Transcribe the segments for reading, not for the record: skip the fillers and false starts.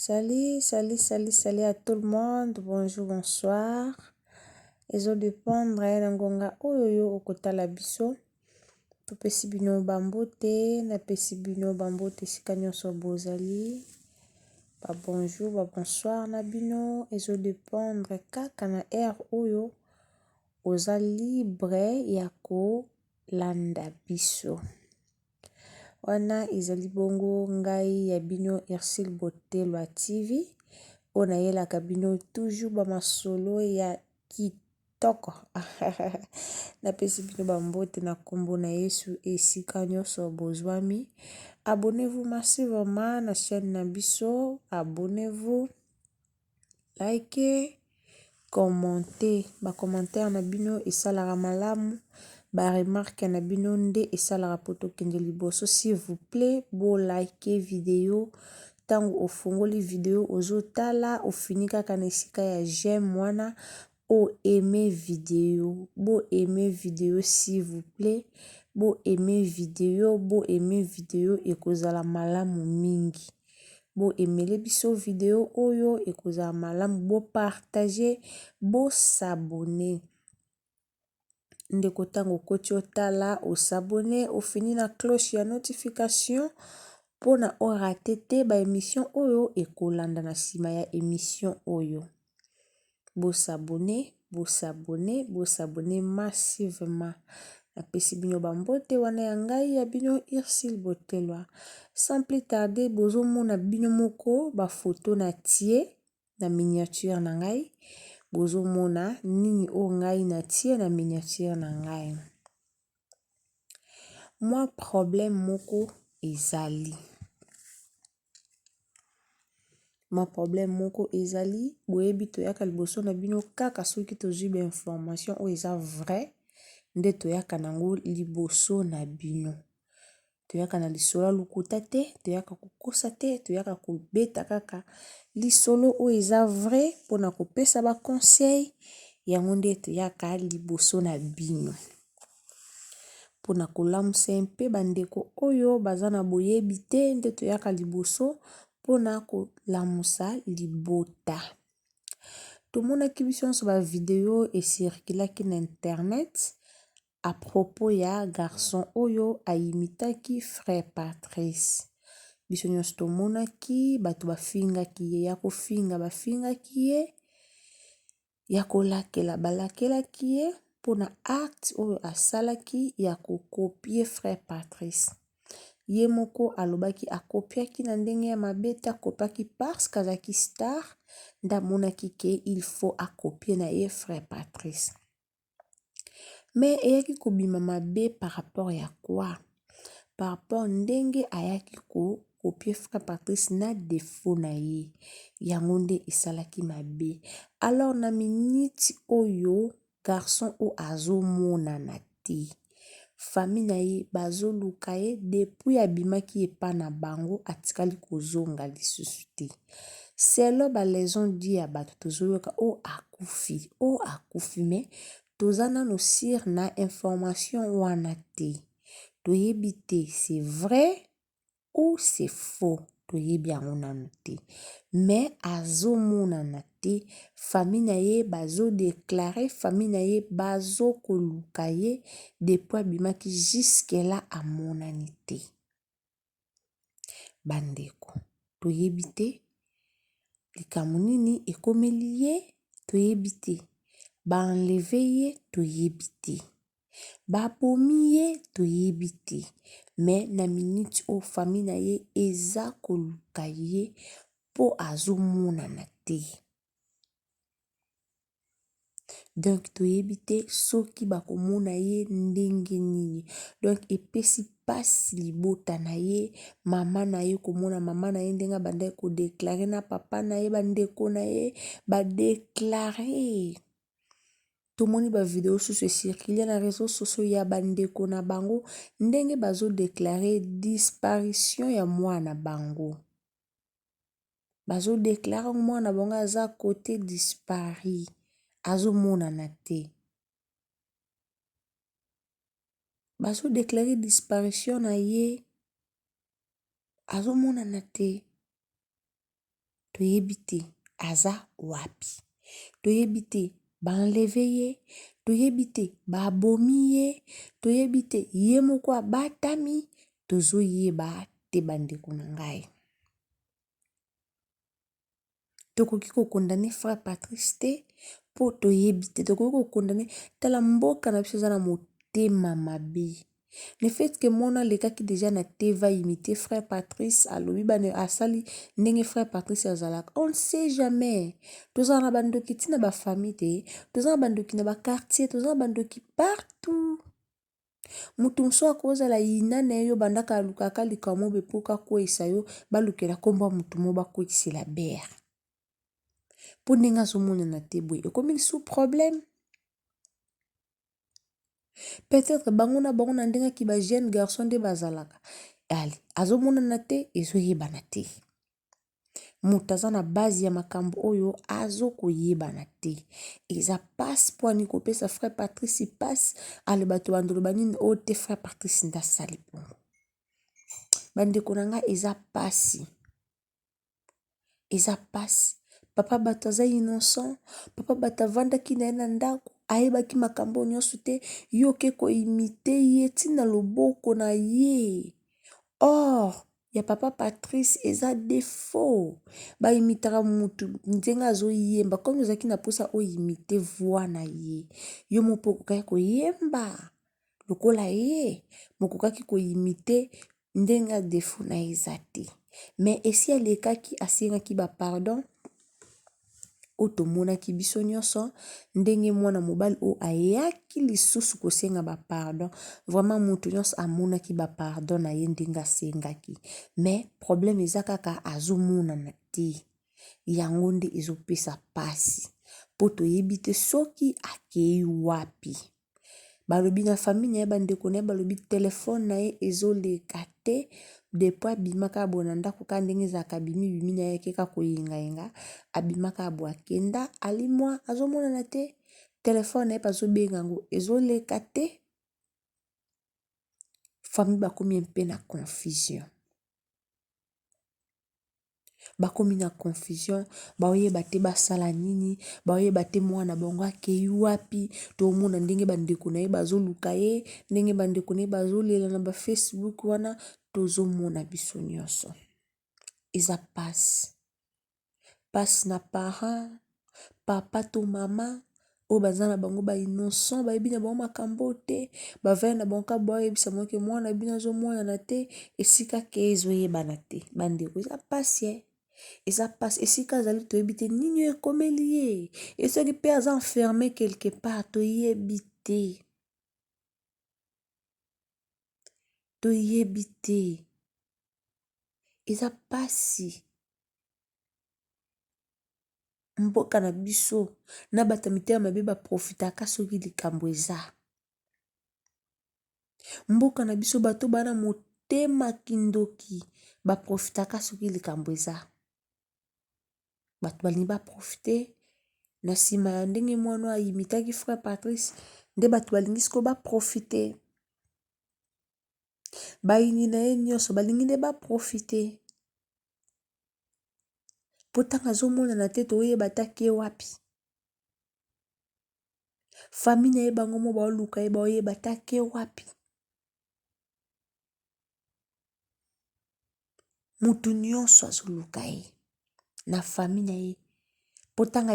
Salut à tout le monde. Bonjour, bonsoir. Ezo dépendre na ngonga oyo okotala biso. Topesi bino bambote, napesi bino bambote sika nyonso bozali. Ba bonjour, ba bonsoir na bino. Ezo dépendre kaka na air oyo oza libre ya ko landa biso. Wana ezali bongo ngai ya bino Ercile Botelwa TV. Ona yelaka bino toujours ba masolo ya kitoko. Napesi bino bambote na kombo na Yesu esika nyonso bozwami. Abonnez-vous massivement na chaîne na biso. Abonnez-vous. Likez. Commentez. Ba commentaire na bino esalaka malamu. Ba remarque na bino nde esalaka poto kende liboso. S'il vous plaît, bo like vidéo. Tango ofungoli vidéo ozotala ofini kaka na esika ya j'aime wana o aimer vidéo. Bo aimer vidéo s'il vous plaît. Bo aimer vidéo ekozala malamu mingi. Bo emele biso vidéo oyo ekozala malamu. Bo partager, bo s'abonner. Ndeko tango koti otala osabone ofini na cloche ya notification pona o rate te ba émission oyo ekolanda na sima ya émission oyo. Bo s'abonner massivement. Napesi bino bambote wana ya ngai ya bino Ercile Botelwa. Sans plus tarder bozo mona bino moko ba photo na tie na miniature na ngai. Bozo mona nini o ngai na tie na miniature na ngai. Moi problème moko ezali. Boyebi toyaka liboso na bino kaka soki tozwi ba information o eza vrai nde toyaka nango liboso na bino. Toyaka na lisolo lukuta te, toyaka kokosa te, toyaka kobeta kaka lisolo o eza vrai pona kopesa ba conseil yango nde toyaka liboso na bino. Pona kolamusa mpe bandeko oyo baza na boyebi te nde toyaka liboso pona kolamusa libota. Tomonaki biso nyonso ba video esirkulaki na internet à propos ya garçon oyo ayimitaki frère Patrice. Biso nyonso tomonaki bato bafingaki ye ya kofinga bafingaki ye ya kolakela balakelaki ye pona acte oyo asalaki ya kokopie frère Patrice. Ye moko alobaki akopiaki na ndenge ya mabe te akopaki parce kazaki star ndamonaki ke il faut akopie na ye frère Patrice. Mais eyaki kobima mabe par rapport ya quoi? Par rapport ndenge ayaki kopie frère Patrice na défaut na ye. Yango nde esalaki mabe. Alors na minute oyo garçon o azomonana te. Famille na ye bazoluka ye depuis abimaki epa na bango atikali kozonga lisusu te. Selo ba raison di ya bato tozoyoka o akufi me toza nano sir na information wana te. Toyebi te c'est vrai ou c'est faux. Toyebi yango nano te. Mais azomonana te. Famille na ye bazo déclarer, famille na ye bazo koluka ye depuis abimaki jusque là amonani te. Bandeko toyebi te likambo nini ekomeli ye toyebi te. Ba enlevé ye toyebi te. Ba bomi ye toyebi te. Mais na minute o famille na ye eza koluka ye po azomonana te. Donc toyebi te soki bakomona ye ndenge nini. Donc epesi pasi libota na ye, mama na ye komona mama na ye ndenge bandaki kodeklare na papa na ye bandeko na ye badeklare. Tomoni ba video susu esirkile na réseaux sociaux ya bandeko na bango ndenge bazo deklare disparition ya mwana bango. Bazo deklare mwana bango aza côté dispari. Azomonana te. Bazo deklare disparition na ye azomonana te. toyebi te aza wapi, toyebi te baenleve ye, toyebi te babomi ye, toyebi te ye moko abatami, tozoyeba te bandeko na ngai. Tokoki kokondane frère Patrice te po toyebi te, tokoki kokondane tala mboka na biso eza na motema mabe. Le fait que mona lekaki déjà na teva imiter frère Patrice alobi bane asali ndenge frère Patrice azalaka, on ne sait jamais. Toza na bandoki tina ba famille te, toza na bandoki na ba quartier, toza na bandoki partout. Mutu mso akozala yina na yo bandaka alukaka likamo bepoka kwesa yo balukela komba mutu mo bakwekisela bere. Po ndenge azomonana te boye ekomi sous problème. Peut-être bango na ndenge ki ba jeune garçon de bazalaka. Ali azomonana te ezoyebana te. Mutu aza na base ya makambo oyo azokoyebana te. Eza passe po ani kopesa frère Patrice passe ale bato bandolo banini o te frère Patrice nda sali bongo. Bandeko na nga eza pasi. Eza pasi. Papa bato aza innocent, papa bato avandaki na ye na ndako, ayebaki makambo nyonso te, yo ke koimite ye tina loboko na ye. Or, ya papa Patrice eza défaut. Ba imitaka mutu nzenga azoyemba, komi ozaki na posa oyimite voix na ye. Yo mopo kokaki koyemba. Lokola ye, mokokaki koimite ndenga défaut na eza te. Mais esi alekaki asengaki ba pardon, otomonaki biso nyonso ndenge mwana mobali o ayaki lisusu kosenga ba pardon, vraiment mutu nyonso amonaki ba pardon na ye ndenge asengaki. Mais problème eza kaka azomonana te. Yango nde ezopesa pasi. Po toyebi te soki akei wapi. Balobi na famille na ye bandeko na ye balobi telefone na ye ezoleka te. Depuis abimaka abona ndako ka ndenge ezalaka bimi na ye keka koyenga abimaka abo akenda alimwa azomonana te. Telefone na ye bazobenga yango ezoleka te. Famille bakomi mpe na confusion. Bakomi na confusion, baoyeba te basala nini, baoyeba te mwana bango akei wapi, tomona ndenge bandeko na ye bazoluka ye, ndenge bandeko na ye bazolela na ba Facebook wana, tozomona biso nyonso. Eza passe. Passe na parent, papa to mama, o baza na bango ba innocent, bayebi na bango makambo te, bavaya na bango ka boyebisa moke mwana bino azomonana te, esika ke ezoyebana te. Bandeko eza passe. Eza passe esika azali toyebi te nini ekomeli ye. Esoki pe aza enfermé quelque part toyebi te. Toyebi te. Eza pasi. Mboka na biso na bata mitema mabe ba profitaka soki likambo eza. Mboka na biso bato bana motema kindoki ba profitaka soki likambo eza. Bato balingi ba profite na nsima ya ndenge mwana ayimitaki frère Patrice nde bato balingi siko ba profite. Bayini na ye nyonso balingi nde ba profite. Potanga azomonana te toyeba take wapi. Famille na ye bango mo baoluka ye baoyeba take wapi. Mutu nyonso azoluka ye na famille na ye. Potanga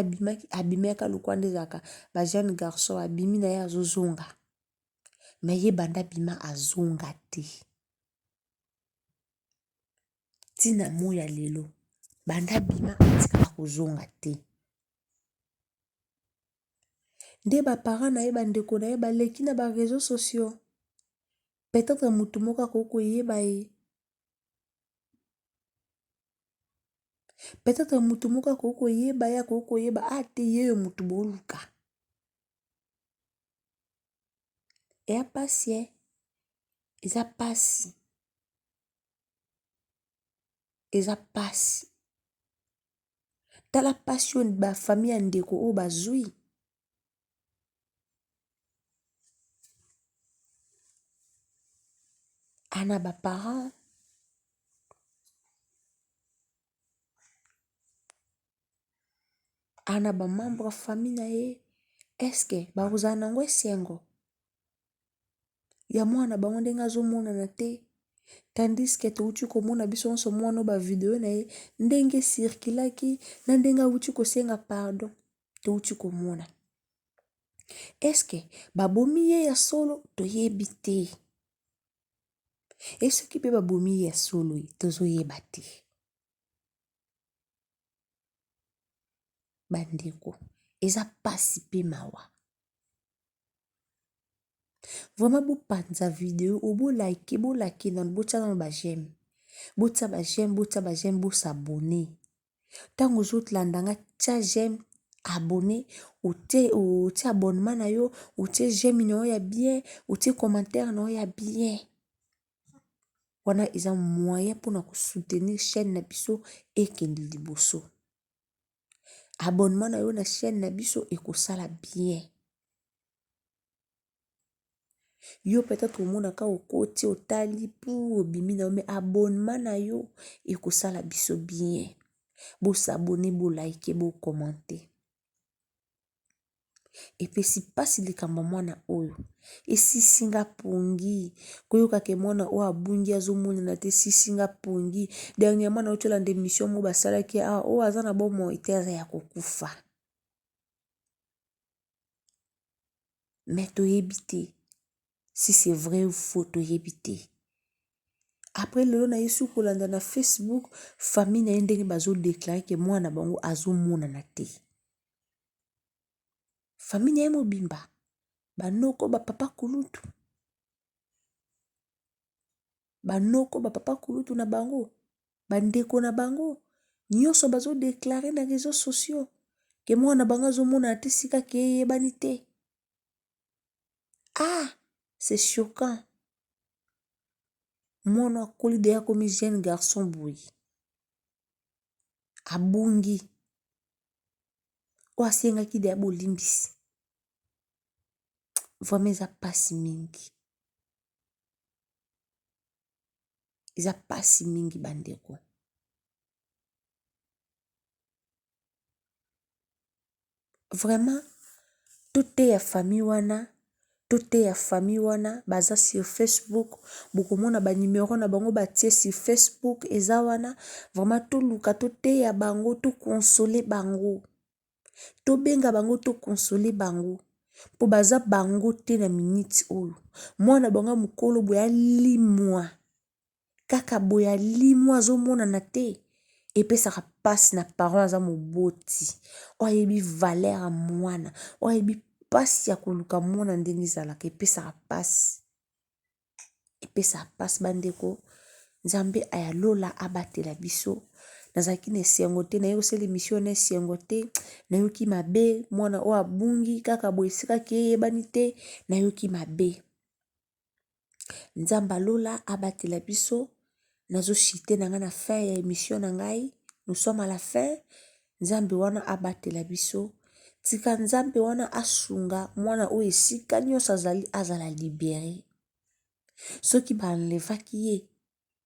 abimaka lukwa nde ezalaka ba jeune garçon abimi na ye azozonga. Mais ye banda bima azonga te. Tina moya lelo banda bima atikala kozonga te. Nde ba parents na ye bandeko na ye baleki na ba réseaux sociaux. Peut-être mutu moko akoko yeba ye. Peut-être mutu moko akoko yeba ye akoko yeba ate ye mutu boluka. Ea pasi. Eza pasi. Eza pasi. Tala passion ba famille ndeko o bazui. Ana ba parents ana bamembre ya famille na ye eske bakozala nango esengo ya mwana bango ndenge azomonana te, tandis ke touti komona biso nyonso mwana bavideo na ye ndenge esirkulaki na ndenge awuti kosenga pardon touti komona. Eske babomi ye ya solo toyebi te, e soki mpe babomi ye ya solo ye tozoyeba te. Bandeko eza pasi mpe mawa. Vraiment bopanza video obolike bolake na botia na ba j'aime. Botia ba j'aime bo s'abonner. Tango ozolanda nga tia j'aime abonner otie abonnement na yo, otie j'aime na yo ya bien, otie commentaire na yo ya bien. Wana eza moyen pour ko soutenir chaîne na biso ekende liboso. Abonnement na yo na chaîne na biso ekosala bien. Yo peut-être omonaka okoti otali pour obimi na yo, mais abonnement na yo ekosala biso bien. Bo s'abonner, bo like, bo commenter. Epesi pasi likambo mwana oyo esisinga pongi koyoka ke mwana oyo abungi azomonana te esisinga pongi. Dernièrement na otolanda émission mo basalaki oyo aza na bomoi te aza ya kokufa. Mais toyebi te si c'est vrai ou faux, toyebi te. Après lelo na yesu kolanda na Facebook famille na ye ndenge bazo déclarer ke mwana bango azomonana te. Famille na ye mobimba banoko bapapa kulutu. Banoko bapapa kulutu na bango, bandeko na bango, nyonso bazo déclarer na réseaux sociaux ke mwana bango azomonana te sika ke yebani te. Ah, c'est choquant. Mwana akoli deya komi jeune garçon boy. Abungi. O asengaki deya bolimbisi. Vraiment eza pasi mingi. Eza pasi mingi bandeko. Vraiment toute ya famille wana baza sur Facebook bokomona ba numéro na bango batie sur Facebook eza wana vraiment to luka to te ya bango to consoler bango to benga bango to consoler bango po baza bango te na minute oyo mwana bango mukolo boya limwa kaka boya limwa azomonana te epesaka pasi na parole aza moboti oyebi valeur ya mwana oyebi pasi ya koluka mwana ndenge ezalaka epesaka pasi bandeko nzambe ayalola abatela biso nazalaki na esengo te nayokosala émission na esengo te nayoki mabe mwana oyo abungi kaka boye esikaki eyebani te nayoki mabe nzambe alola abatela biso nazoshite na nga na fin ya émission na ngai nous sommes à la fin nzambe wana abatela biso tika nzambe wana asunga mwana oyo esika nyonso azala libéré soki banlevaki ye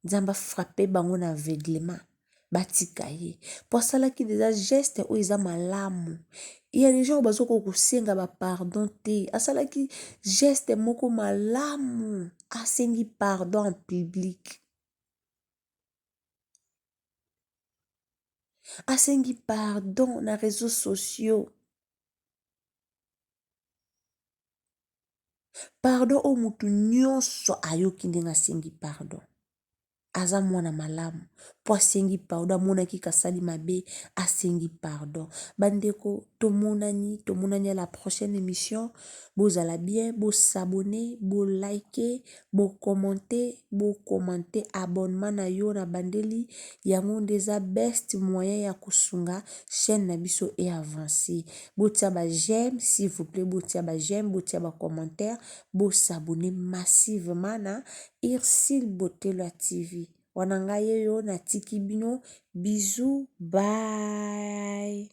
nzambe frappé bango na aveuglement batika ye po asalaki deja geste oyo eza malamu ya les gens bazo kosenga ba pardon te asalaki geste moko malamu asengi pardon en public asengi pardon na réseaux sociaux pardon o mutu nyonso ayoki ndenge asengi pardon aza mwana malamu po asengi pardon amonaki kasali mabe asengi pardon bandeko tomonani à la prochaine émission bozala bien bosabone bolike bokomante abonnement na yo na bandeli yango nde eza best moyen ya kosunga chaîne na biso e avancer botia ba j'aime s'il vous plaît botia ba j'aime botia ba commentaire bosabone massivement na Irsil Botelo TV wana ngai yo natiki bino bisous bye.